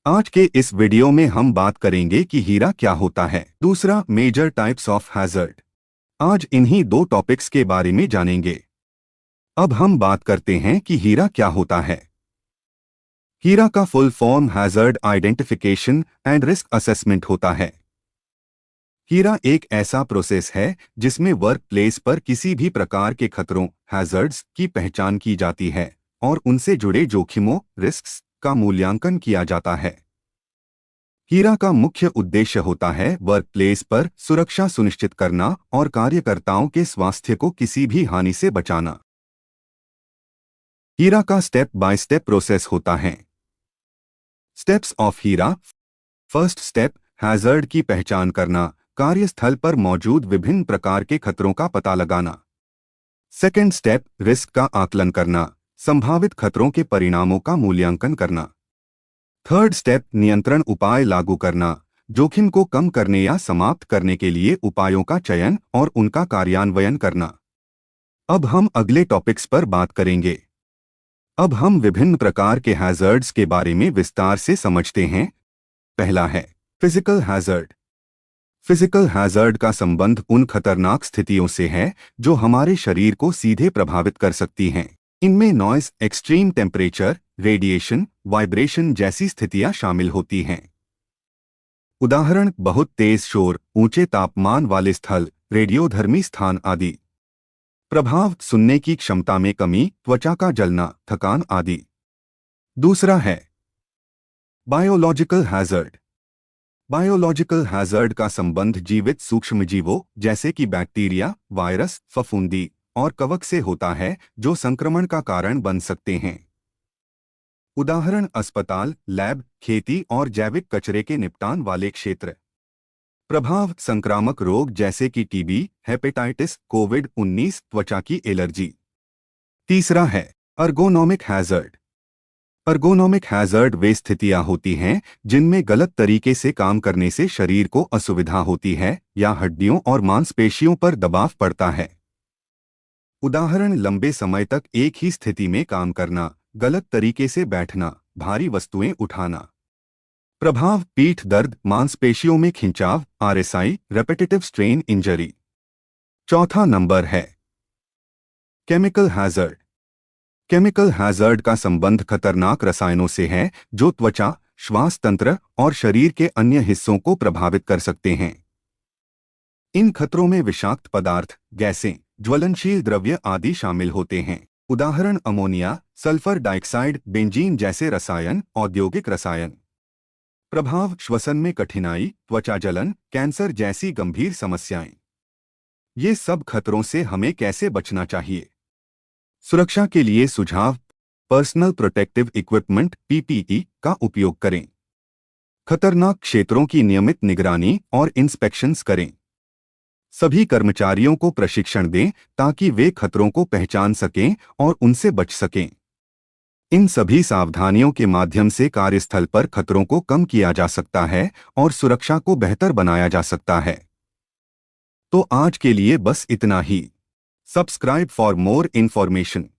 आज के इस वीडियो में हम बात करेंगे कि हीरा क्या होता है। दूसरा, मेजर टाइप्स ऑफ हैजर्ड। आज इन्हीं दो टॉपिक्स के बारे में जानेंगे। अब हम बात करते हैं कि हीरा क्या होता है। हीरा का full form hazard identification and risk assessment होता है। हीरा एक ऐसा प्रोसेस है जिसमें वर्क प्लेस पर किसी भी प्रकार के खतरों हैजर्ड्स की पहचान की जाती है और उनसे जुड़े जोखिमों रिस्क्स का मूल्यांकन किया जाता है। हीरा का मुख्य उद्देश्य होता है वर्क प्लेस पर सुरक्षा सुनिश्चित करना और कार्यकर्ताओं के स्वास्थ्य को किसी भी हानि से बचाना। हीरा का स्टेप बाय स्टेप प्रोसेस होता है। Steps of HIRA. First step, hazard की पहचान करना, कार्यस्थल पर मौजूद विभिन्न प्रकार के खतरों का पता लगाना। सेकेंड स्टेप, रिस्क का आकलन करना, संभावित खतरों के परिणामों का मूल्यांकन करना। थर्ड स्टेप, नियंत्रण उपाय लागू करना, जोखिम को कम करने या समाप्त करने के लिए उपायों का चयन और उनका कार्यान्वयन करना। अब हम अगले टॉपिक्स पर बात करेंगे। अब हम विभिन्न प्रकार के हैजर्ड्स के बारे में विस्तार से समझते हैं। पहला है फिजिकल हैजर्ड। फिजिकल हैजर्ड का संबंध उन खतरनाक स्थितियों से है जो हमारे शरीर को सीधे प्रभावित कर सकती हैं। इनमें noise, extreme temperature, radiation, vibration जैसी स्थितियां शामिल होती हैं। उदाहरण, बहुत तेज शोर, ऊंचे तापमान वाले स्थल, रेडियोधर्मी स्थान आदि। प्रभाव, सुनने की क्षमता में कमी, त्वचा का जलना, थकान आदि। दूसरा है बायोलॉजिकल हैजर्ड। बायोलॉजिकल हैजर्ड का संबंध जीवित सूक्ष्मजीवों जैसे कि बैक्टीरिया, वायरस, फफूंदी और कवक से होता है जो संक्रमण का कारण बन सकते हैं। उदाहरण, अस्पताल, लैब, खेती और जैविक कचरे के निपटान वाले क्षेत्र। प्रभाव, संक्रामक रोग जैसे कि टीबी, हेपेटाइटिस, कोविड-19, त्वचा की एलर्जी। तीसरा है अर्गोनॉमिक हैजर्ड। अर्गोनॉमिक हैजर्ड वे स्थितियां होती हैं जिनमें गलत तरीके से काम करने से शरीर को असुविधा होती है या हड्डियों और मांसपेशियों पर दबाव पड़ता है। उदाहरण, लंबे समय तक एक ही स्थिति में काम करना, गलत तरीके से बैठना, भारी वस्तुएं उठाना। प्रभाव, पीठ दर्द, मांसपेशियों में खिंचाव, आरएसआई, रेपिटेटिव स्ट्रेन इंजरी। चौथा नंबर है केमिकल हैजर्ड। केमिकल हैजर्ड का संबंध खतरनाक रसायनों से है जो त्वचा, श्वास तंत्र और शरीर के अन्य हिस्सों को प्रभावित कर सकते हैं। इन खतरों में विषाक्त पदार्थ, गैसें, ज्वलनशील द्रव्य आदि शामिल होते हैं। उदाहरण, अमोनिया, सल्फर डाइऑक्साइड, बेंजीन जैसे रसायन, औद्योगिक रसायन। प्रभाव, श्वसन में कठिनाई, त्वचा जलन, कैंसर जैसी गंभीर समस्याएं। ये सब खतरों से हमें कैसे बचना चाहिए? सुरक्षा के लिए सुझाव, पर्सनल प्रोटेक्टिव इक्विपमेंट पीपीई का उपयोग करें। खतरनाक क्षेत्रों की नियमित निगरानी और इंस्पेक्शंस करें। सभी कर्मचारियों को प्रशिक्षण दें ताकि वे खतरों को पहचान सकें और उनसे बच सकें। इन सभी सावधानियों के माध्यम से कार्यस्थल पर खतरों को कम किया जा सकता है और सुरक्षा को बेहतर बनाया जा सकता है। तो आज के लिए बस इतना ही। Subscribe for more information.